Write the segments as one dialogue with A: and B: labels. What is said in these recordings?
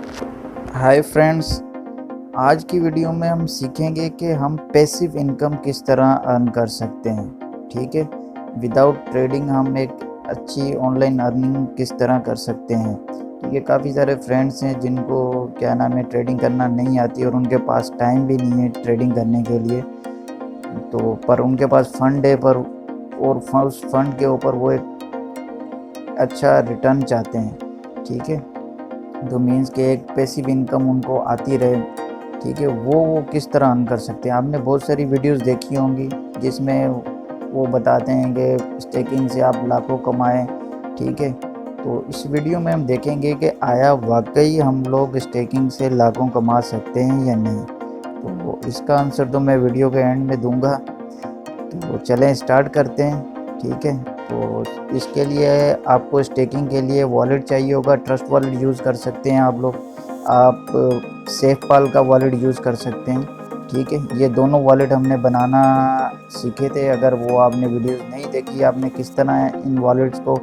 A: Hi friends, आज की video में हम सीखेंगे कि हम पैसिव इनकम किस तरह अर्न कर सकते हैं। ठीक है, विदाउट ट्रेडिंग हम एक अच्छी ऑनलाइन अर्निंग किस तरह कर सकते हैं। ठीक है, काफ़ी सारे फ्रेंड्स हैं जिनको क्या नाम है ट्रेडिंग करना नहीं आती और उनके पास टाइम भी नहीं है ट्रेडिंग करने के लिए। तो पर उनके पास फंड है, पर और उस फंड के ऊपर वो एक अच्छा रिटर्न चाहते हैं। ठीक है, तो मीन्स कि एक पैसिव इनकम उनको आती रहे। ठीक है, वो किस तरह अर्न कर सकते हैं। आपने बहुत सारी वीडियोस देखी होंगी जिसमें वो बताते हैं कि स्टेकिंग से आप लाखों कमाएं। ठीक है, तो इस वीडियो में हम देखेंगे कि आया वाकई हम लोग स्टेकिंग से लाखों कमा सकते हैं या नहीं। तो इसका आंसर तो मैं वीडियो के एंड में दूंगा। तो चलें स्टार्ट करते हैं। ठीक है, तो इसके लिए आपको स्टेकिंग के लिए वॉलेट चाहिए होगा। ट्रस्ट वॉलेट यूज़ कर सकते हैं आप लोग। आप सेफपाल का वॉलेट यूज़ कर सकते हैं। ठीक है, ये दोनों वॉलेट हमने बनाना सीखे थे। अगर वो आपने वीडियोस नहीं देखी, आपने किस तरह इन वॉलेट्स को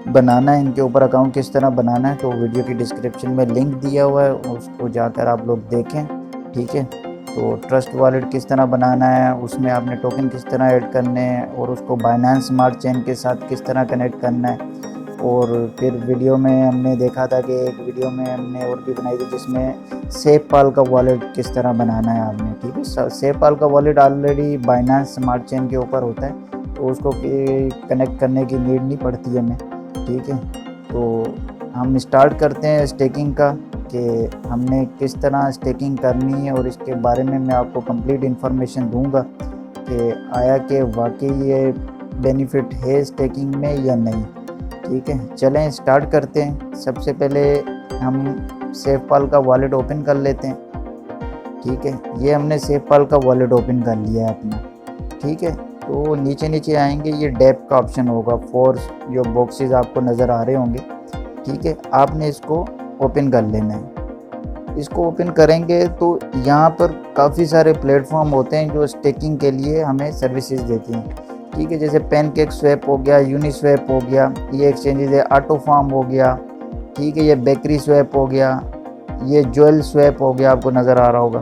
A: बनाना है, इनके ऊपर अकाउंट किस तरह बनाना है, तो वीडियो की डिस्क्रिप्शन में लिंक दिया हुआ है, उसको जाकर आप लोग देखें। ठीक है, तो ट्रस्ट वॉलेट किस तरह बनाना है, उसमें आपने टोकन किस तरह ऐड करने हैं और उसको बाइनेंस स्मार्ट चेन के साथ किस तरह कनेक्ट करना है। और फिर वीडियो में हमने देखा था कि एक वीडियो में हमने और भी बनाई थी जिसमें सेफपाल का वॉलेट किस तरह बनाना है आपने। ठीक है, सेफपाल का wallet already Binance smart chain के ऊपर होता है, तो उसको कनेक्ट करने की नीड नहीं पड़ती हमें। ठीक है, तो हम स्टार्ट करते हैं स्टेकिंग का कि हमने किस तरह स्टेकिंग करनी है, और इसके बारे में मैं आपको कंप्लीट इन्फॉर्मेशन दूंगा कि आया कि वाकई ये बेनिफिट है स्टेकिंग में या नहीं। ठीक है, चलें स्टार्ट करते हैं। सबसे पहले हम सेफपाल का वॉलेट ओपन कर लेते हैं। ठीक है, ये हमने सेफपाल का वॉलेट ओपन कर लिया है अपना। ठीक है, तो नीचे नीचे आएंगे, ये डेप का ऑप्शन होगा, 4 जो बॉक्सेस आपको नज़र आ रहे होंगे। ठीक है, आपने इसको ओपन कर लेना है। इसको ओपन करेंगे तो यहाँ पर काफ़ी सारे प्लेटफॉर्म होते हैं जो स्टेकिंग के लिए हमें सर्विसेज देती हैं। ठीक है, जैसे पैनकेक स्वैप हो गया, यूनिस्वैप हो गया, ये एक्सचेंजेस है, ऑटो फार्म हो गया। ठीक है, ये बेकरी स्वैप हो गया, ये ज्वेल स्वैप हो गया, आपको नज़र आ रहा होगा।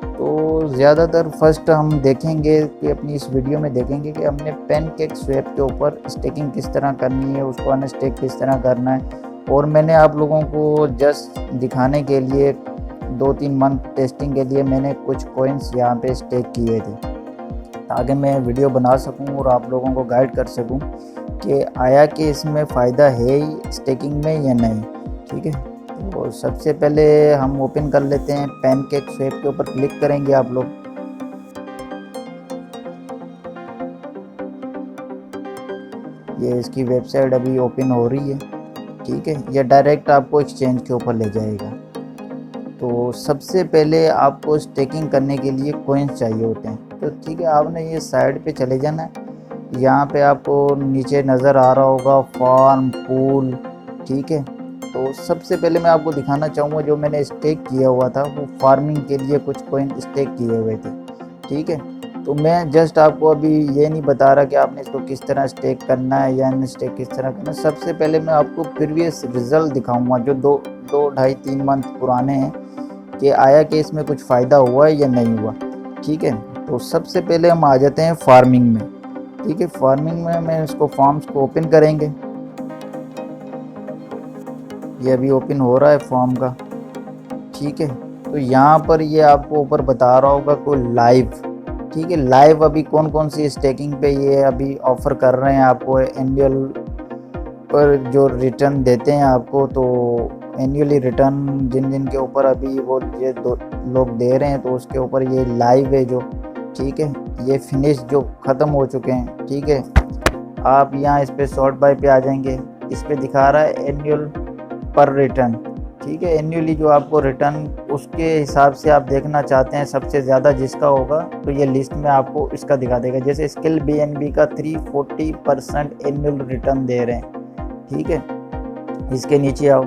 A: तो ज़्यादातर फर्स्ट हम देखेंगे कि अपनी इस वीडियो में देखेंगे कि हमने पैनकेक स्वैप के ऊपर स्टेकिंग किस तरह करनी है, उसको अनस्टेक किस तरह करना है। और मैंने आप लोगों को जस्ट दिखाने के लिए 2-3 मंथ टेस्टिंग के लिए मैंने कुछ कॉइन्स यहाँ पे स्टेक किए थे, ताकि मैं वीडियो बना सकूं और आप लोगों को गाइड कर सकूं कि आया कि इसमें फ़ायदा है ही स्टेकिंग में या नहीं। ठीक है, तो सबसे पहले हम ओपन कर लेते हैं। पैनकेक स्वैप के ऊपर क्लिक करेंगे आप लोग। ये इसकी वेबसाइट अभी ओपन हो रही है। ठीक है, ये डायरेक्ट आपको एक्सचेंज के ऊपर ले जाएगा। तो सबसे पहले आपको स्टेकिंग करने के लिए कॉइन्स चाहिए होते हैं। तो ठीक है, आपने ये साइड पे चले जाना है। यहाँ पे आपको नीचे नज़र आ रहा होगा फार्म पूल। ठीक है, तो सबसे पहले मैं आपको दिखाना चाहूँगा जो मैंने स्टेक किया हुआ था, वो फार्मिंग के लिए कुछ कॉइन स्टेक किए हुए थे। ठीक है, तो मैं जस्ट आपको अभी ये नहीं बता रहा कि आपने इसको किस तरह स्टेक करना है या अनस्टेक किस तरह करना है। सबसे पहले मैं आपको प्रीवियस रिजल्ट दिखाऊंगा जो 2-2.5-3 मंथ पुराने हैं, कि आया कि इसमें कुछ फ़ायदा हुआ है या नहीं हुआ। ठीक है, तो सबसे पहले हम आ जाते हैं फार्मिंग में। ठीक है, फार्मिंग में मैं इसको फॉर्म्स को ओपन करेंगे। ये अभी ओपन हो रहा है फॉर्म का। ठीक है, तो यहाँ पर ये आपको ऊपर बता रहा होगा कोई लाइव। ठीक है, लाइव अभी कौन कौन सी स्टेकिंग पे ये अभी ऑफ़र कर रहे हैं आपको एनुअल पर जो रिटर्न देते हैं आपको। तो एनुअली रिटर्न जिन जिन के ऊपर अभी वो ये दो लोग दे रहे हैं, तो उसके ऊपर ये लाइव है जो। ठीक है, ये फिनिश जो ख़त्म हो चुके हैं। ठीक है, आप यहाँ इस पर शॉर्ट बाय पे आ जाएंगे। इस पर दिखा रहा है एनुअल पर रिटर्न। ठीक है, एनुअली जो आपको रिटर्न उसके हिसाब से आप देखना चाहते हैं सबसे ज़्यादा जिसका होगा, तो ये लिस्ट में आपको इसका दिखा देगा। जैसे स्किल BNB का 340% एनुअल रिटर्न दे रहे हैं। ठीक है, इसके नीचे आओ,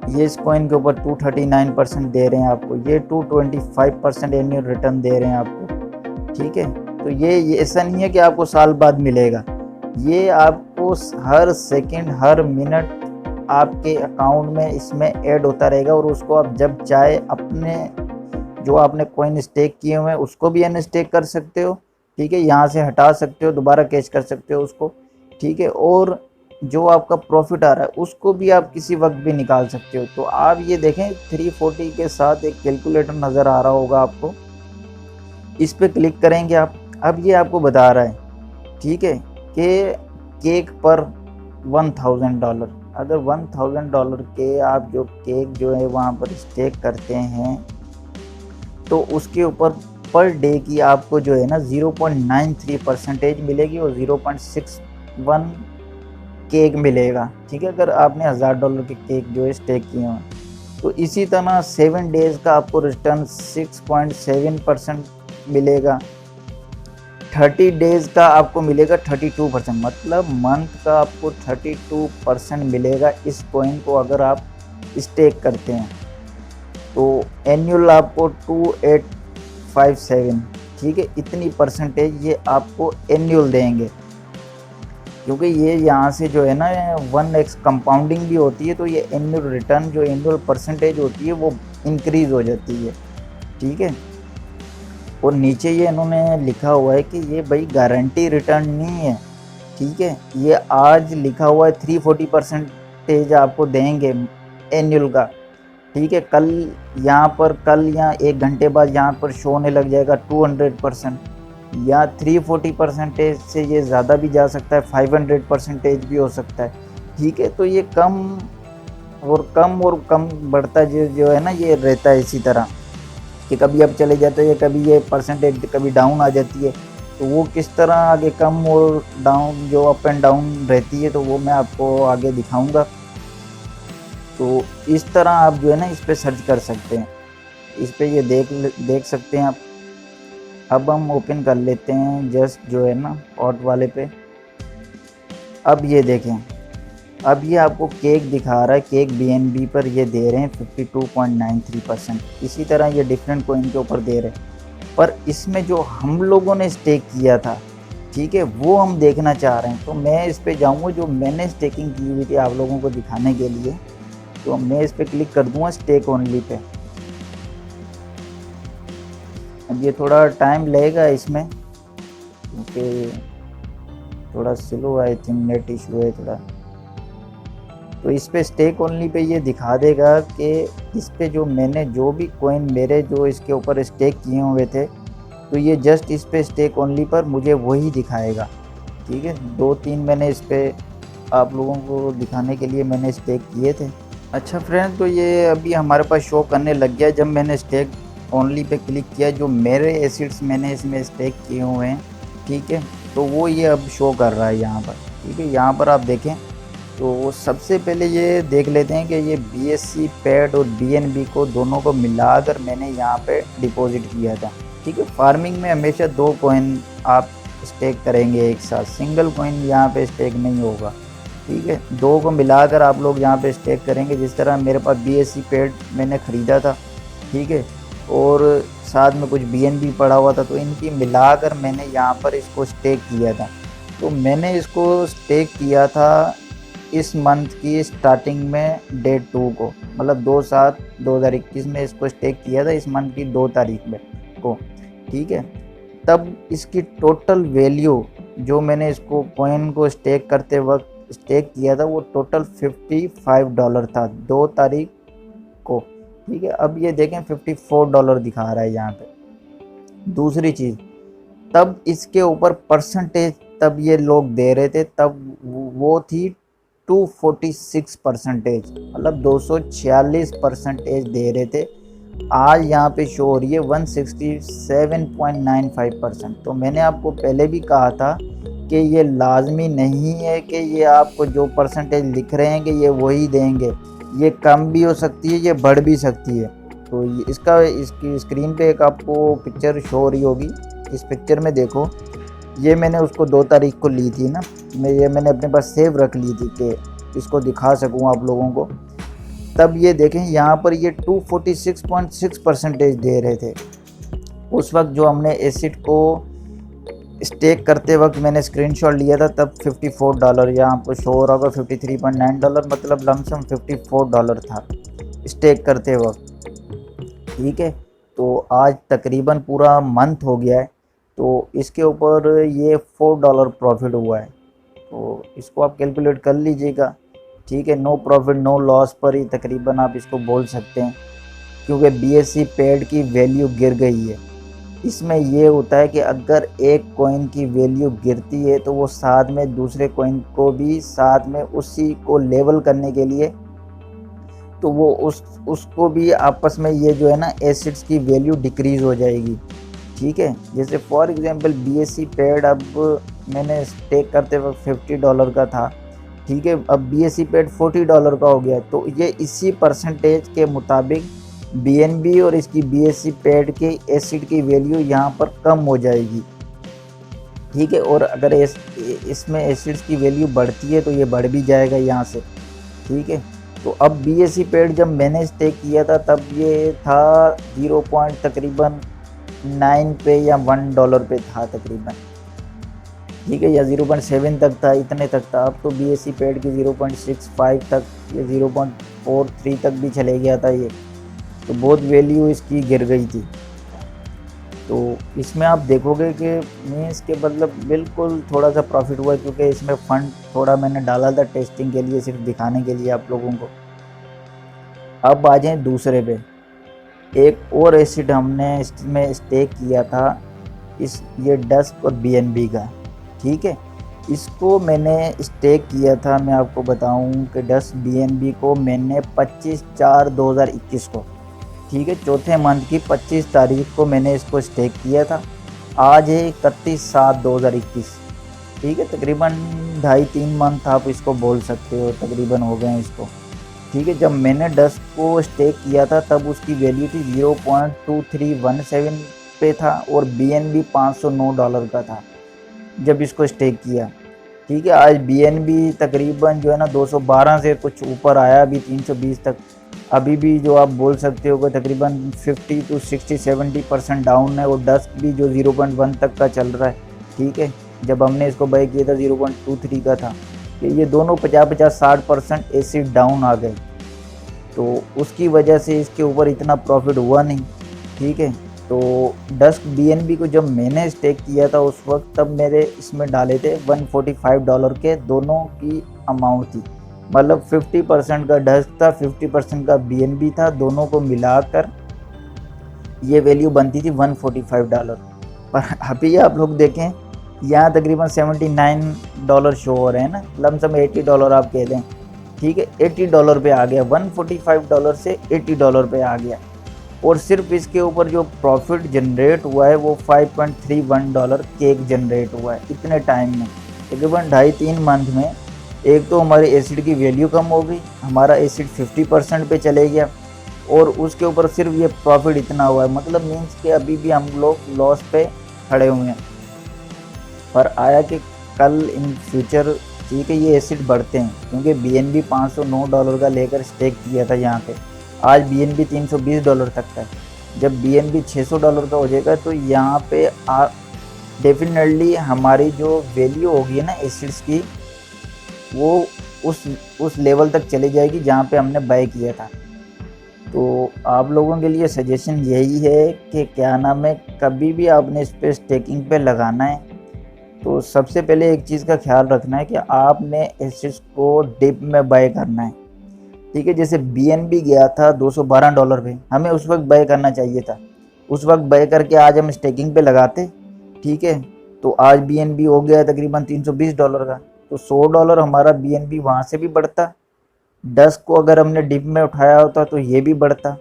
A: ये इस कॉइन के ऊपर 239% दे रहे हैं आपको, ये 225% एनुअल रिटर्न दे रहे हैं आपको। ठीक है, तो ये ऐसा नहीं है कि आपको साल बाद मिलेगा, ये आपको हर सेकंड हर मिनट आपके अकाउंट में इसमें ऐड होता रहेगा और उसको आप जब चाहे अपने जो आपने कॉइन स्टेक किए हुए हैं उसको भी अनस्टेक कर सकते हो, ठीक है, यहाँ से हटा सकते हो, दोबारा कैश कर सकते हो उसको, ठीक है, और जो आपका प्रॉफिट आ रहा है उसको भी आप किसी वक्त भी निकाल सकते हो। तो आप ये देखें 340 के साथ एक कैलकुलेटर नज़र आ रहा होगा आपको, इस पर क्लिक करेंगे आप। अब ये आपको बता रहा है, ठीक है, कि केक पर $1000, अगर $1000 के आप जो केक जो है वहाँ पर स्टेक करते हैं तो उसके ऊपर पर डे की आपको जो है ना 0.93% मिलेगी और 0.61 केक मिलेगा, ठीक है, अगर आपने $1000 के केक जो है स्टेक किए हैं। तो इसी तरह 7 डेज़ का आपको रिटर्न 6.7% मिलेगा, 30 डेज़ का आपको मिलेगा 32%, मतलब मंथ का आपको 32% मिलेगा इस कॉइन को अगर आप स्टेक करते हैं। तो एनुअल आपको 2857, ठीक है, इतनी परसेंटेज ये आपको एनुअल देंगे, क्योंकि ये यहाँ से जो है ना 1x कंपाउंडिंग भी होती है, तो ये एनुअल रिटर्न जो एनुअल परसेंटेज होती है वो इंक्रीज़ हो जाती है, ठीक है। और नीचे ये इन्होंने लिखा हुआ है कि ये भाई गारंटी रिटर्न नहीं है, ठीक है, ये आज लिखा हुआ है 340% आपको देंगे एनुअल का, ठीक है, कल या 1 घंटे बाद यहाँ पर शो होने लग जाएगा 200%, या 340% से ये ज़्यादा भी जा सकता है, 500% भी हो सकता है, ठीक है। तो ये कम और कम बढ़ता जो है ना ये रहता है इसी तरह कि कभी अब चले जाते हैं, कभी ये परसेंटेज कभी डाउन आ जाती है। तो वो किस तरह आगे कम और डाउन जो अप एंड डाउन रहती है तो वो मैं आपको आगे दिखाऊंगा। तो इस तरह आप जो है ना इस पर सर्च कर सकते हैं, इस पर ये देख सकते हैं आप। अब हम ओपन कर लेते हैं जस्ट जो है ना ऑट वाले पे। अब ये देखें, अब ये आपको केक दिखा रहा है, केक BNB पर ये दे रहे हैं 52.93%। इसी तरह ये डिफरेंट कॉइन के ऊपर दे रहे हैं, पर इसमें जो हम लोगों ने स्टेक किया था, ठीक है, वो हम देखना चाह रहे हैं। तो मैं इस पे जाऊंगा जो मैंने स्टेकिंग की हुई थी आप लोगों को दिखाने के लिए। तो मैं इस पर क्लिक कर दूंगा स्टेक ओनली पे। अब ये थोड़ा टाइम लगेगा इसमें क्योंकि थोड़ा slow I think net issue है थोड़ा। तो इस पे स्टेक ओनली पे ये दिखा देगा कि इस पे जो मैंने जो भी कॉइन मेरे जो इसके ऊपर स्टेक किए हुए थे तो ये जस्ट इस पे स्टेक ओनली पर मुझे वही दिखाएगा, ठीक है। 2-3 मैंने इस पे आप लोगों को दिखाने के लिए मैंने स्टेक किए थे। अच्छा फ्रेंड, तो ये अभी हमारे पास शो करने लग गया जब मैंने स्टेक ओनली पे क्लिक किया, जो मेरे एसिड्स मैंने इसमें स्टेक किए हुए हैं, ठीक है, तो वो ये अब शो कर रहा है यहाँ पर, ठीक है। यहाँ पर आप देखें तो सबसे पहले ये देख लेते हैं कि ये BSC पेड और BNB को दोनों को मिलाकर मैंने यहाँ पे डिपॉजिट किया था, ठीक है। फार्मिंग में हमेशा 2 कॉइन आप स्टेक करेंगे एक साथ, सिंगल कॉइन यहाँ पे स्टेक नहीं होगा, ठीक है। 2 को मिलाकर आप लोग यहाँ पे स्टेक करेंगे। जिस तरह मेरे पास BSC पेड मैंने ख़रीदा था, ठीक है, और साथ में कुछ BNB पड़ा हुआ था, तो इनकी मिलाकर मैंने यहाँ पर इसको स्टेक किया था। तो मैंने इसको स्टेक किया था इस मंथ की स्टार्टिंग में डेट 2 को, मतलब 2/7/2021 में इसको स्टेक किया था, इस मंथ की 2 तारीख में को, ठीक है। तब इसकी टोटल वैल्यू जो मैंने इसको कॉइन को स्टेक करते वक्त स्टेक किया था वो टोटल $55 था 2 तारीख को, ठीक है। अब ये देखें $54 दिखा रहा है यहाँ पे। दूसरी चीज़, तब इसके ऊपर परसेंटेज तब ये लोग दे रहे थे, तब वो थी 246%, मतलब 246% दे रहे थे। आज यहाँ पे शो हो रही है 167.95%। तो मैंने आपको पहले भी कहा था कि ये लाजमी नहीं है कि ये आपको जो परसेंटेज लिख रहे हैं कि ये वही देंगे, ये कम भी हो सकती है, ये बढ़ भी सकती है। तो इसकी स्क्रीन पे एक आपको पिक्चर शो हो रही होगी, इस पिक्चर में देखो, ये मैंने उसको 2 तारीख को ली थी ना, मैंने अपने पास सेव रख ली थी कि इसको दिखा सकूं आप लोगों को। तब ये देखें यहाँ पर ये 246.6% दे रहे थे उस वक्त जो हमने एसिड को स्टेक करते वक्त मैंने स्क्रीनशॉट लिया था तब $54, या आपको शो हो रहा होगा $53.9, मतलब लमसम $54 था स्टेक करते वक्त। ठीक है, तो आज तकरीबन पूरा मंथ हो गया है, तो इसके ऊपर ये $4 प्रॉफिट हुआ है। तो इसको आप कैलकुलेट कर लीजिएगा। ठीक है, नो प्रॉफिट नो लॉस पर ही तकरीबन आप इसको बोल सकते हैं, क्योंकि BSC पेड की वैल्यू गिर गई है। इसमें ये होता है कि अगर एक कॉइन की वैल्यू गिरती है तो वो साथ में दूसरे कॉइन को भी साथ में उसी को लेवल करने के लिए, तो वो उसको भी आपस में ये जो है ना एसिड्स की वैल्यू डिक्रीज़ हो जाएगी। ठीक है, जैसे फॉर एग्जांपल BSC पेड अब मैंने स्टेक करते वक्त $50 का था। ठीक है, अब BSC पेड $40 का हो गया, तो ये इसी परसेंटेज के मुताबिक BNB और इसकी BSC पेड के एसिड की वैल्यू यहाँ पर कम हो जाएगी। ठीक है, और अगर इसमें एसिड्स की वैल्यू बढ़ती है तो ये बढ़ भी जाएगा यहाँ से। ठीक है, तो अब BSC पेड जब मैंने स्टेक किया था तब ये था 0 पॉइंट तकरीबन 9 पे या $1 पे था तकरीबन। ठीक है, या 0.7 तक था, इतने तक था। अब तो BSC पेड की 0.65 तक, ये 0.43 तक भी चले गया था ये, तो बहुत वैल्यू इसकी गिर गई थी। तो इसमें आप देखोगे कि मीन्स के मतलब बिल्कुल थोड़ा सा प्रॉफिट हुआ, क्योंकि इसमें फ़ंड थोड़ा मैंने डाला था टेस्टिंग के लिए, सिर्फ दिखाने के लिए आप लोगों को। अब आ जाएँ दूसरे पे। एक और एसिड हमने इसमें स्टेक किया था, ये डस्क और BNB का। ठीक है, इसको मैंने स्टेक किया था, मैं आपको बताऊं कि डस्क BNB को मैंने 25/4/2021 को, ठीक है, चौथे मंथ की 25 तारीख को मैंने इसको स्टेक किया था। आज है 31/7/2021। ठीक है, तकरीबन 2.5-3 मंथ आप इसको बोल सकते हो तकरीबन हो गए हैं इसको। ठीक है, जब मैंने डस्क को स्टेक किया था तब उसकी वैल्यू थी 0.2317 पे था, और BNB $509 का था जब इसको स्टेक किया। ठीक है, आज BNB तकरीबन जो है ना 212 से कुछ ऊपर आया, अभी 320 तक। अभी भी जो आप बोल सकते हो कि तकरीबन 50 to 60-70% डाउन है, और डस्क भी जो 0.1 तक का चल रहा है। ठीक है, जब हमने इसको बाई किया था 0.23 का था, कि ये दोनों 50-60% एसिड डाउन आ गए, तो उसकी वजह से इसके ऊपर इतना प्रॉफिट हुआ नहीं। ठीक है, तो डस्क BNB को जब मैंने स्टेक किया था उस वक्त, तब मेरे इसमें डाले थे $145 के, दोनों की अमाउंट थी, मतलब 50% का डस्क था, 50% का BNB था, दोनों को मिलाकर ये वैल्यू बनती थी $145। पर अभी आप लोग देखें यहाँ तकरीबन $79 शो हो रहे हैं ना, लमसम $80 आप कह दें। ठीक है, $80 पे आ गया, $145 से $80 पे आ गया, और सिर्फ इसके ऊपर जो प्रॉफिट जनरेट हुआ है वो $5.31 केक जनरेट हुआ है इतने टाइम में, तकरीबन 2.5-3 मंथ में। एक तो हमारे एसिड की वैल्यू कम हो गई, हमारा एसिड 50% पे चले गया, और उसके ऊपर सिर्फ ये प्रॉफिट इतना हुआ है, मतलब मीन्स कि अभी भी हम लोग लॉस पे खड़े हुए हैं। पर आया कि कल इन फ्यूचर, ठीक है, ये एसिड बढ़ते हैं, क्योंकि BNB $509 का लेकर स्टेक किया था यहाँ पे, आज BNB $320 तक का है। जब BNB $600 का हो जाएगा तो यहाँ पे डेफिनेटली हमारी जो वैल्यू होगी ना एसिड्स की, वो उस लेवल तक चली जाएगी जहाँ पे हमने बाय किया था। तो आप लोगों के लिए सजेशन यही है कि क्या नाम है, कभी भी आपने इस पर स्टेकिंग पे लगाना है तो सबसे पहले एक चीज़ का ख्याल रखना है कि आपने एसिड्स को डिप में बाय करना है। ठीक है, जैसे BNB गया था $212 पे, हमें उस वक्त बाय करना चाहिए था, उस वक्त बाय करके आज हम स्टेकिंग पे लगाते। ठीक है, तो आज BNB हो गया तकरीबन $320 का, तो $100 हमारा BNB वहाँ से भी बढ़ता। डस्क को अगर हमने डिप में उठाया होता तो ये भी बढ़ता,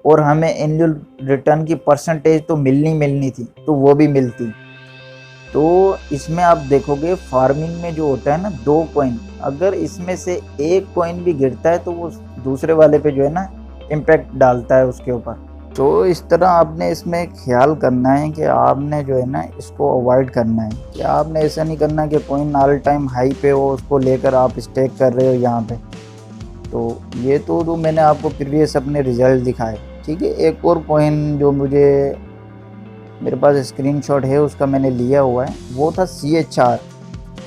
A: और हमें एनुअल रिटर्न की परसेंटेज तो मिलनी थी, तो वो भी मिलती। तो इसमें आप देखोगे फार्मिंग में जो होता है ना 2 कॉइन, अगर इसमें से एक कॉइन भी गिरता है तो वो दूसरे वाले पे जो है ना इम्पैक्ट डालता है उसके ऊपर। तो इस तरह आपने इसमें ख्याल करना है कि आपने जो है ना इसको अवॉइड करना है, कि आपने ऐसा नहीं करना कि कॉइन ऑल टाइम हाई पे हो, उसको लेकर आप स्टेक कर रहे हो यहाँ पे। तो ये तो मैंने आपको प्रीवियस अपने रिजल्ट दिखाए। ठीक है, एक और कॉइन जो मुझे मेरे पास स्क्रीनशॉट है उसका, मैंने लिया हुआ है, वो था CHR,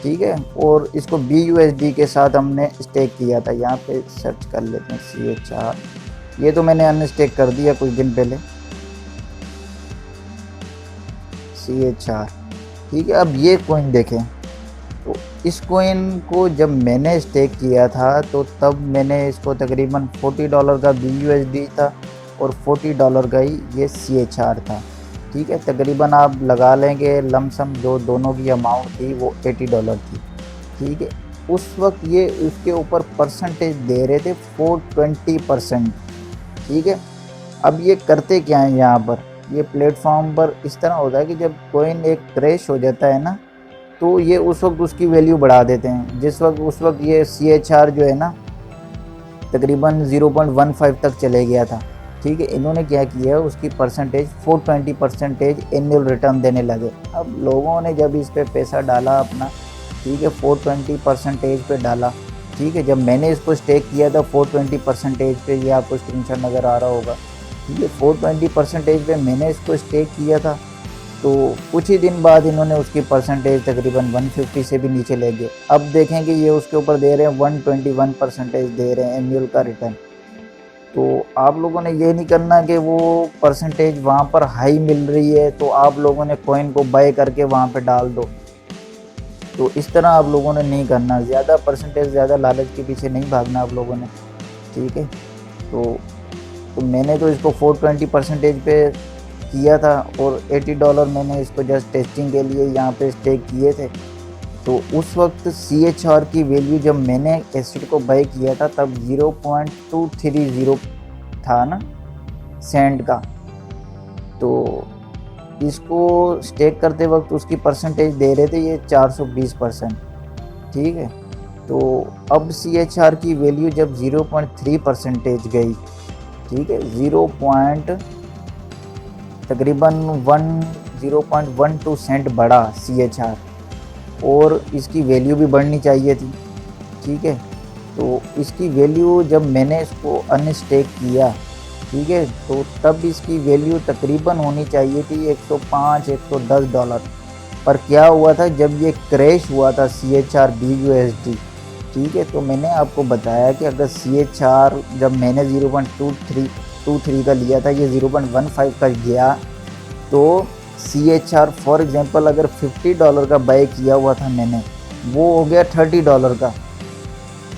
A: ठीक है। और इसको BUSD के साथ हमने स्टेक किया था। यहाँ पे सर्च कर लेते हैं CHR, ये तो मैंने अनस्टेक कर दिया कुछ दिन पहले, CHR, ठीक है। अब ये कॉइन देखें, तो इस कॉइन को जब मैंने स्टेक किया था तो तब मैंने इसको तकरीबन $40 का BUSD था और $40 का ही ये CHR था, ठीक है। तकरीबन आप लगा लेंगे लमसम जो दोनों की अमाउंट थी वो $80 थी, ठीक है। उस वक्त ये उसके ऊपर परसेंटेज दे रहे थे 420%, ठीक है। अब ये करते क्या है यहाँ पर, ये प्लेटफॉर्म पर इस तरह होता है कि जब कॉइन एक क्रैश हो जाता है ना, तो ये उस वक्त उसकी वैल्यू बढ़ा देते हैं। उस वक्त ये CHR जो है ना तकरीबन 0.15 तक चले गया था, ठीक है। इन्होंने क्या किया, उसकी परसेंटेज 420% एनुअल रिटर्न देने लगे। अब लोगों ने जब इस पर पैसा डाला अपना, ठीक है, 420% पे डाला, ठीक है। जब मैंने इसको स्टेक किया था 420% पे, ये आपको स्क्रीनशॉट नज़र आ रहा होगा, ठीक है। 420% पे मैंने इसको स्टेक किया था, तो कुछ ही दिन बाद इन्होंने उसकी परसेंटेज तकरीबन 150 से भी नीचे ले गए। अब देखें कि ये उसके ऊपर दे रहे हैं 121% दे रहे हैं एनुअल का रिटर्न। तो आप लोगों ने ये नहीं करना कि वो परसेंटेज वहाँ पर हाई मिल रही है तो आप लोगों ने कॉइन को बाय करके वहाँ पे डाल दो। तो इस तरह आप लोगों ने नहीं करना, ज़्यादा परसेंटेज, ज़्यादा लालच के पीछे नहीं भागना आप लोगों ने, ठीक है। तो मैंने तो इसको 420% पे किया था और $80 मैंने इसको जस्ट टेस्टिंग के लिए यहाँ पे स्टेक किए थे। तो उस वक्त CHR की वैल्यू जब मैंने एसिड को बाय किया था तब 0.230 था ना सेंट का। तो इसको स्टेक करते वक्त उसकी परसेंटेज दे रहे थे ये 420%, ठीक है। तो अब CHR की वैल्यू जब 0.3% गई, ठीक है, तकरीबन 0.12 सेंट बढ़ा CHR, और इसकी वैल्यू भी बढ़नी चाहिए थी, ठीक है। तो इसकी वैल्यू जब मैंने इसको अनस्टेक किया, ठीक है, तो तब इसकी वैल्यू तकरीबन होनी चाहिए थी $105-110। पर क्या हुआ था, जब ये क्रैश हुआ था CHR BUSD, ठीक है, तो मैंने आपको बताया कि अगर CHR जब मैंने 0.23 का लिया था, ये 0.15 का गया, तो CHR फॉर एग्जांपल अगर $50 का बाय किया हुआ था मैंने, वो हो गया $30 का।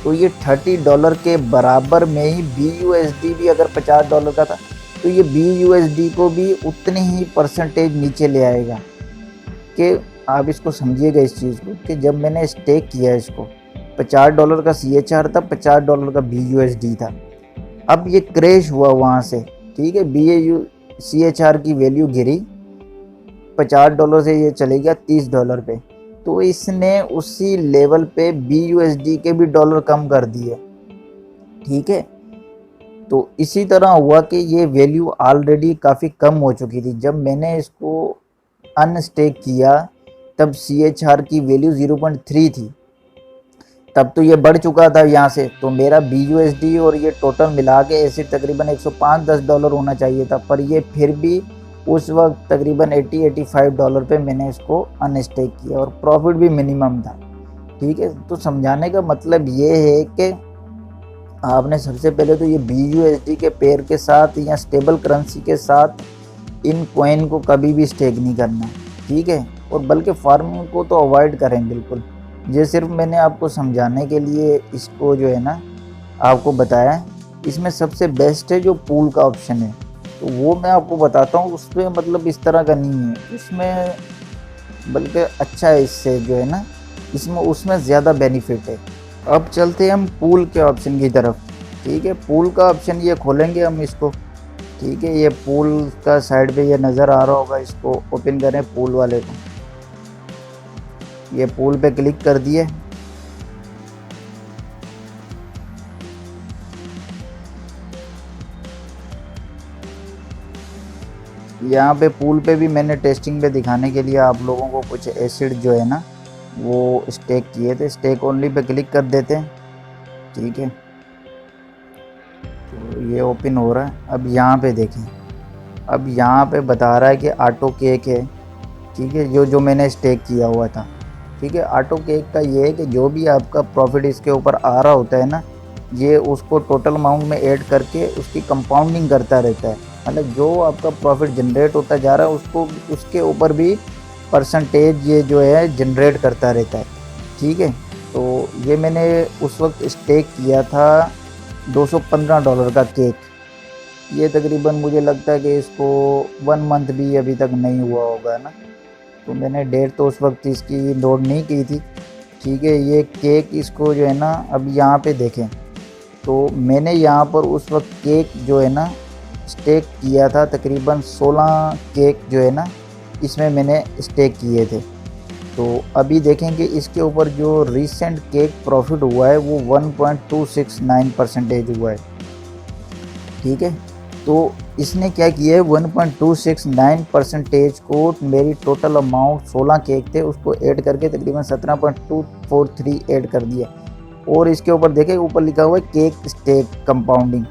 A: तो ये $30 के बराबर में ही BUSD भी अगर $50 का था, तो ये BUSD को भी उतनी ही परसेंटेज नीचे ले आएगा। कि आप इसको समझिएगा इस चीज़ को, कि जब मैंने स्टेक किया इसको, $50 का CHR था, $50 का BUSD था। अब ये क्रैश हुआ वहाँ से, ठीक है, CHR की वैल्यू गिरी, $50 से ये चले गया $30 पे। तो इसने उसी लेवल पे BUSD के भी डॉलर कम कर दिए, ठीक है। तो इसी तरह हुआ कि ये वैल्यू ऑलरेडी काफ़ी कम हो चुकी थी। जब मैंने इसको अनस्टेक किया तब CHR की वैल्यू 0.3 थी, तब तो ये बढ़ चुका था यहाँ से। तो मेरा BUSD और ये टोटल मिला के ऐसे तकरीबन $105-10 होना चाहिए था, पर ये फिर भी उस वक्त तकरीबन $80-85 पे मैंने इसको अनस्टेक किया और प्रॉफिट भी मिनिमम था, ठीक है। तो समझाने का मतलब ये है कि आपने सबसे पहले तो ये BUSD के पेयर के साथ या स्टेबल करेंसी के साथ इन कॉइन को कभी भी स्टेक नहीं करना, ठीक है। और बल्कि फार्मिंग को तो अवॉइड करें बिल्कुल। ये सिर्फ मैंने आपको समझाने के लिए इसको जो है ना आपको बताया। इसमें सबसे बेस्ट है जो पूल का ऑप्शन है, तो वो मैं आपको बताता हूँ। उसमें मतलब इस तरह का नहीं है, उसमें बल्कि अच्छा है इससे जो है ना, उसमें ज़्यादा बेनिफिट है। अब चलते हैं हम पूल के ऑप्शन की तरफ, ठीक है। पूल का ऑप्शन ये खोलेंगे हम इसको, ठीक है। ये पूल का साइड पे ये नज़र आ रहा होगा, इसको ओपन करें पूल वाले को। ये पूल पे क्लिक कर दिए। यहाँ पे पूल पे भी मैंने टेस्टिंग पे दिखाने के लिए आप लोगों को कुछ एसिड जो है ना वो स्टेक किए थे। स्टेक ओनली पे क्लिक कर देते हैं, ठीक है। तो ये ओपन हो रहा है। अब यहाँ पे देखें, अब यहाँ पे बता रहा है कि ऑटो केक है, ठीक है, जो मैंने स्टेक किया हुआ था। ठीक है, ऑटो केक का ये है कि जो भी आपका प्रॉफिट इसके ऊपर आ रहा होता है ना, ये उसको टोटल अमाउंट में ऐड करके उसकी कंपाउंडिंग करता रहता है। मतलब जो आपका प्रॉफिट जनरेट होता जा रहा है उसको उसके ऊपर भी परसेंटेज ये जो है जनरेट करता रहता है। ठीक है, तो ये मैंने उस वक्त स्टेक किया था $215 का केक। ये तकरीबन मुझे लगता है कि इसको 1 मंथ भी अभी तक नहीं हुआ होगा ना, तो मैंने डेट तो उस वक्त इसकी नोट नहीं की थी। ठीक है, ये केक इसको जो है ना, अब यहाँ पे देखें तो मैंने यहाँ पर उस वक्त केक जो है ना स्टेक किया था, तकरीबन 16 केक जो है ना इसमें मैंने स्टेक किए थे। तो अभी देखेंगे इसके ऊपर जो रिसेंट केक प्रॉफिट हुआ है वो 1.269% हुआ है। ठीक है, तो इसने क्या किया है, 1.269% को मेरी टोटल अमाउंट 16 केक थे उसको ऐड करके तकरीबन 17.243 ऐड कर दिया। और इसके ऊपर देखें ऊपर लिखा हुआ है केक स्टेक कंपाउंडिंग।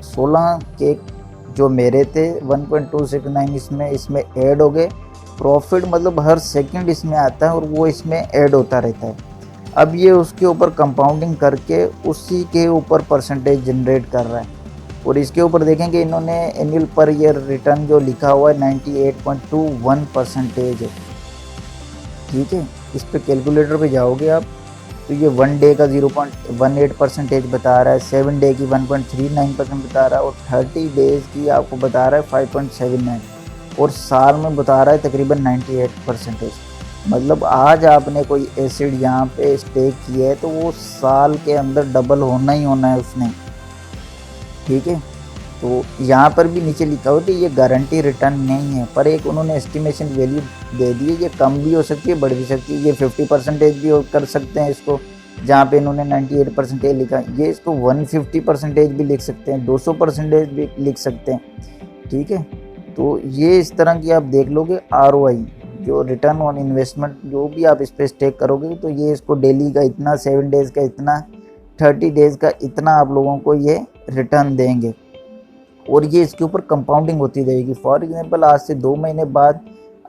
A: 16 केक जो मेरे थे 1.269 इसमें ऐड हो गए। प्रॉफिट मतलब हर सेकंड इसमें आता है और वो इसमें ऐड होता रहता है। अब ये उसके ऊपर कंपाउंडिंग करके उसी के ऊपर परसेंटेज जनरेट कर रहा है। और इसके ऊपर देखेंगे इन्होंने एनुअल पर ईयर रिटर्न जो लिखा हुआ है 98.21% है। ठीक है, इस पे कैलकुलेटर पे जाओगे आप तो ये 1 डे का 0.18% बता रहा है, 7 डे की 1.39% बता रहा है और 30 डेज़ की आपको बता रहा है 5.79 और साल में बता रहा है तकरीबन 98%। मतलब आज आपने कोई एसिड यहाँ पे स्टेक किया है तो वो साल के अंदर डबल होना ही होना है उसने। ठीक है, तो यहाँ पर भी नीचे लिखा हो कि ये गारंटी रिटर्न नहीं है, पर एक उन्होंने एस्टिमेशन वैल्यू दे दी है। ये कम भी हो सकती है, बढ़ भी सकती है। ये 50% भी कर सकते हैं इसको, जहाँ पे इन्होंने 98% लिखा। ये इसको 150% भी लिख सकते हैं, 200% भी लिख सकते हैं। ठीक है, तो ये इस तरह की आप देख लोगे ROI जो रिटर्न ऑन इन्वेस्टमेंट जो भी आप इस पर स्टेक करोगे तो ये इसको डेली का इतना, 7 डेज़ का इतना, 30 डेज़ का इतना आप लोगों को ये रिटर्न देंगे। और ये इसके ऊपर कंपाउंडिंग होती रहेगी। फॉर एग्जांपल आज से 2 महीने बाद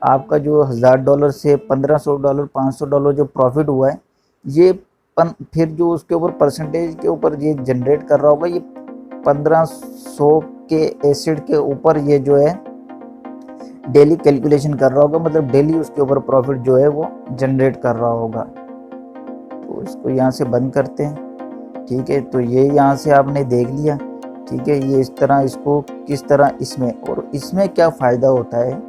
A: आपका जो $1000 से $1500 $500 जो प्रॉफिट हुआ है ये फिर जो उसके ऊपर परसेंटेज के ऊपर ये जनरेट कर रहा होगा, ये 1500 के एसिड के ऊपर ये जो है डेली कैलकुलेशन कर रहा होगा। मतलब डेली उसके ऊपर प्रॉफिट जो है वो जनरेट कर रहा होगा। तो इसको यहाँ से बंद करते हैं। ठीक है, तो ये यहाँ से आपने देख लिया। ठीक है, ये इस तरह इसको किस तरह इसमें और इसमें क्या फ़ायदा होता है।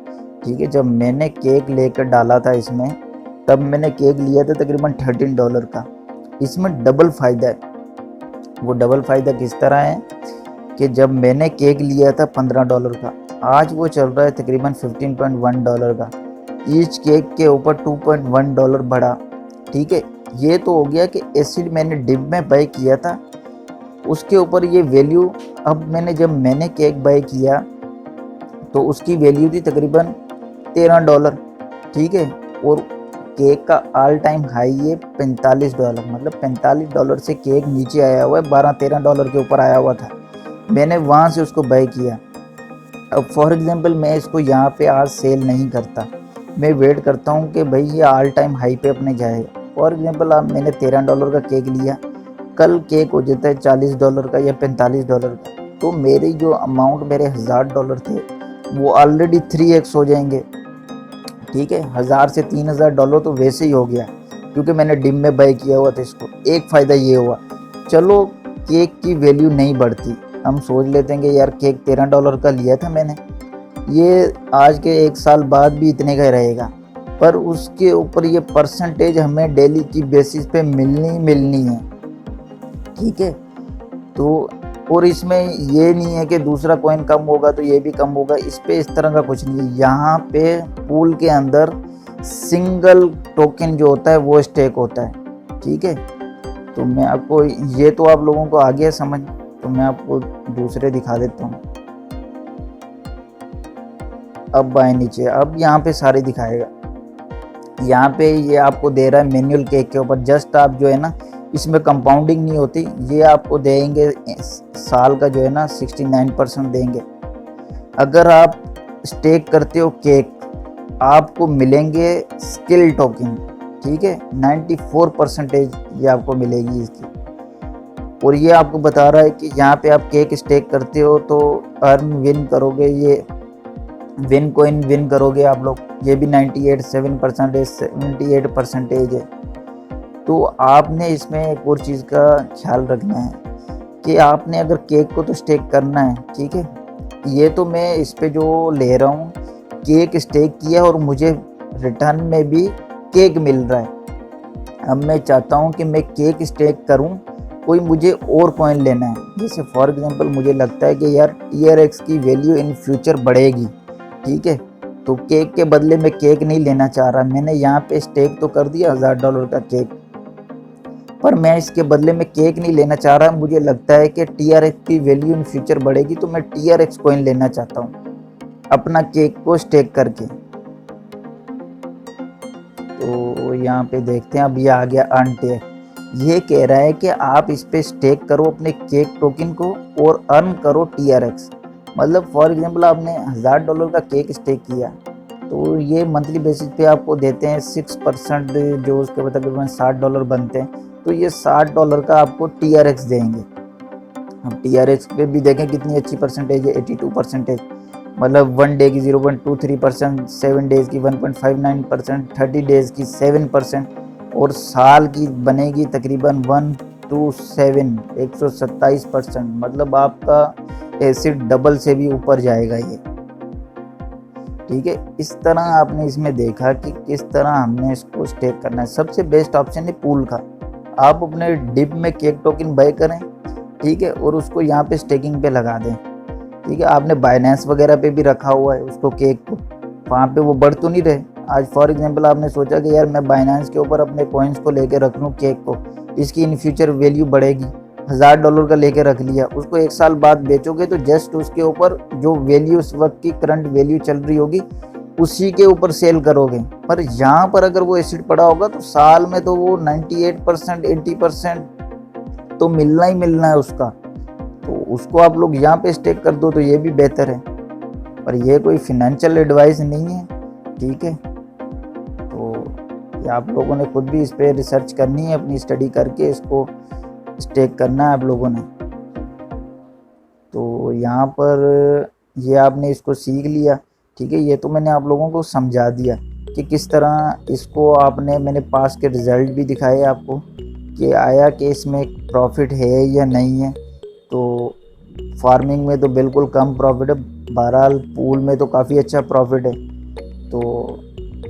A: ठीक है, जब मैंने केक लेकर डाला था इसमें तब मैंने केक लिया था तकरीबन $13 का। इसमें डबल फ़ायदा है। वो डबल फ़ायदा किस तरह है कि जब मैंने केक लिया था $15 का, आज वो चल रहा है तकरीबन $15.1 का। ईच केक के ऊपर $2.1 बढ़ा। ठीक है, ये तो हो गया कि एसिड मैंने डिप में बाई किया था उसके ऊपर ये वैल्यू। अब जब मैंने केक बाई किया तो उसकी वैल्यू थी तकरीबन $13। ठीक है, और केक का ऑल टाइम हाई है $45। मतलब $45 से केक नीचे आया हुआ है, $12-13 के ऊपर आया हुआ था। मैंने वहाँ से उसको बाई किया। अब फॉर एग्जांपल मैं इसको यहाँ पे आज सेल नहीं करता, मैं वेट करता हूँ कि भाई ये ऑल टाइम हाई पे अपने जाएगा। फॉर एग्जांपल आप मैंने $13 का केक लिया, कल केक हो जाता है $40 का या $45 का, तो मेरी जो अमाउंट मेरे $1000 थे वो ऑलरेडी 3x हो जाएंगे। ठीक है, 1000 से $3000 तो वैसे ही हो गया क्योंकि मैंने डिम में बाई किया हुआ था इसको। एक फ़ायदा ये हुआ, चलो केक की वैल्यू नहीं बढ़ती। हम सोच लेते हैं कि यार केक $13 का लिया था मैंने, ये आज के 1 साल बाद भी इतने का रहेगा, पर उसके ऊपर ये परसेंटेज हमें डेली की बेसिस पे मिलनी है। ठीक है, तो और इसमें ये नहीं है कि दूसरा कॉइन कम होगा तो ये भी कम होगा, इस पे इस तरह का कुछ नहीं है। यहाँ पे पूल के अंदर सिंगल टोकन जो होता है वो स्टेक होता है। ठीक है, तो मैं आपको ये तो आप लोगों को आ गया समझ, तो मैं आपको दूसरे दिखा देता हूँ। अब आए नीचे, अब यहाँ पे सारे दिखाएगा। यहाँ पे ये आपको दे रहा है मैनुअल केक के ऊपर। जस्ट आप जो है ना इसमें कंपाउंडिंग नहीं होती, ये आपको देंगे साल का जो है ना 69% देंगे। अगर आप स्टेक करते हो केक, आपको मिलेंगे स्किल टोकन, ठीक है, 94% ये आपको मिलेगी इसकी। और ये आपको बता रहा है कि यहाँ पे आप केक स्टेक करते हो तो अर्न विन करोगे, ये विन कोइन विन करोगे आप लोग, ये भी 78% है। तो आपने इसमें एक और चीज़ का ख्याल रखना है कि आपने अगर केक को तो स्टेक करना है, ठीक है। ये तो मैं इस पे जो ले रहा हूँ, केक स्टेक किया और मुझे रिटर्न में भी केक मिल रहा है। अब मैं चाहता हूँ कि मैं केक स्टेक करूँ, कोई मुझे और कॉइन लेना है। जैसे फॉर एग्जांपल मुझे लगता है कि यार TRX की वैल्यू इन फ्यूचर बढ़ेगी, ठीक है, तो केक के बदले में केक नहीं लेना चाह रहा। मैंने यहाँ पे स्टेक तो कर दिया $1000 का केक, पर मैं इसके बदले में केक नहीं लेना चाह रहा। मुझे लगता है कि TRX की वैल्यू इन फ्यूचर बढ़ेगी, तो मैं TRX कॉइन लेना चाहता हूँ अपना केक को स्टेक करके। तो यहाँ पे देखते हैं, अब ये आ गया अनटेक। ये कह रहा है कि आप इस पे स्टेक करो अपने केक टोकन को और अर्न करो TRX। मतलब फॉर एग्जांपल आपने $1000 का केक स्टेक किया, तो ये मंथली बेसिस पे आपको देते हैं 6%, जो उसके तकरीबन $60 बनते हैं। तो ये $60 का आपको TRX देंगे। अब TRX पे भी देखें कितनी अच्छी परसेंटेज है, 82%। मतलब 1 डे की 0.23%, 7 डेज़ की 1.59%, 30 डेज़ की 7%, और साल की बनेगी तकरीबन 127%। मतलब आपका एसिड डबल से भी ऊपर जाएगा ये, ठीक है। इस तरह आपने इसमें देखा कि किस तरह हमने इसको स्टेक करना है। सबसे बेस्ट ऑप्शन है पूल का। आप अपने डिप में केक टोकन बाय करें, ठीक है, और उसको यहाँ पे स्टेकिंग पे लगा दें, ठीक है। आपने बाइनेंस वगैरह पे भी रखा हुआ है उसको, केक को, वहाँ पे वो बढ़ तो नहीं रहे। आज फॉर एग्जांपल आपने सोचा कि यार मैं बाइनेंस के ऊपर अपने कॉइन्स को लेके रख लूँ केक को, इसकी इन फ्यूचर वैल्यू बढ़ेगी। $1000 का लेके रख लिया, उसको 1 साल बाद बेचोगे तो जस्ट उसके ऊपर जो वैल्यू उस वक्त की करंट वैल्यू चल रही होगी उसी के ऊपर सेल करोगे। पर यहाँ पर अगर वो एसिड पड़ा होगा तो साल में तो वो 98%, 80% तो मिलना ही मिलना है उसका। तो उसको आप लोग यहाँ पे स्टेक कर दो तो ये भी बेहतर है। पर ये कोई फिनेंशियल एडवाइस नहीं है, ठीक है। तो ये आप लोगों ने खुद भी इस पर रिसर्च करनी है, अपनी स्टडी करके इसको स्टेक करना है आप लोगों ने। तो यहाँ पर ये आपने इसको सीख लिया, ठीक है। ये तो मैंने आप लोगों को समझा दिया कि किस तरह इसको आपने, मैंने पास के रिज़ल्ट भी दिखाए आपको कि आया कि इसमें प्रॉफिट है या नहीं है। तो फार्मिंग में तो बिल्कुल कम प्रॉफिट है, बहरहाल पूल में तो काफ़ी अच्छा प्रॉफिट है। तो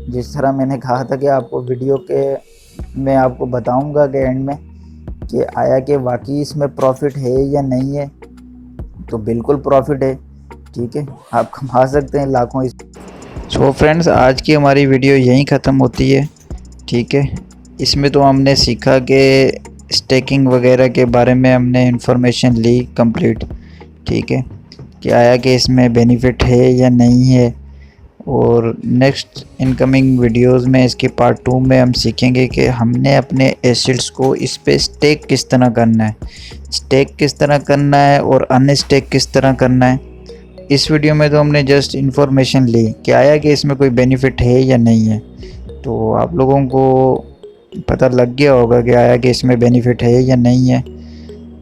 A: जिस तरह मैंने कहा था कि आपको वीडियो के मैं आपको बताऊंगा कि एंड में कि आया कि वाकई इसमें प्रॉफिट है या नहीं है, तो बिल्कुल प्रॉफिट है, ठीक है। आप कमा सकते हैं लाखों। सो फ्रेंड्स, आज की हमारी वीडियो यहीं ख़त्म होती है, ठीक है। इसमें तो हमने सीखा कि स्टेकिंग वगैरह के बारे में हमने इंफॉर्मेशन ली कंप्लीट, ठीक है, कि आया कि इसमें बेनिफिट है या नहीं है। और नेक्स्ट इनकमिंग वीडियोस में इसके पार्ट 2 में हम सीखेंगे कि हमने अपने एसिड्स को इस पे स्टेक किस तरह करना है, स्टेक किस तरह करना है और अनस्टेक किस तरह करना है। इस वीडियो में तो हमने जस्ट इन्फॉर्मेशन ली कि आया कि इसमें कोई बेनिफिट है या नहीं है। तो आप लोगों को पता लग गया होगा कि आया कि इसमें बेनिफिट है या नहीं है।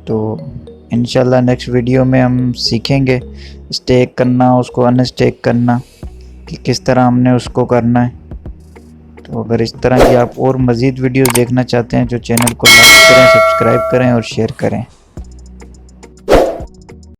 A: तो इंशाल्लाह नेक्स्ट वीडियो में हम सीखेंगे स्टेक करना, उसको अनस्टेक करना, कि किस तरह हमने उसको करना है। तो अगर इस तरह की आप और मज़ीद वीडियोस देखना चाहते हैं तो चैनल को लाइक करें, सब्सक्राइब करें और शेयर करें।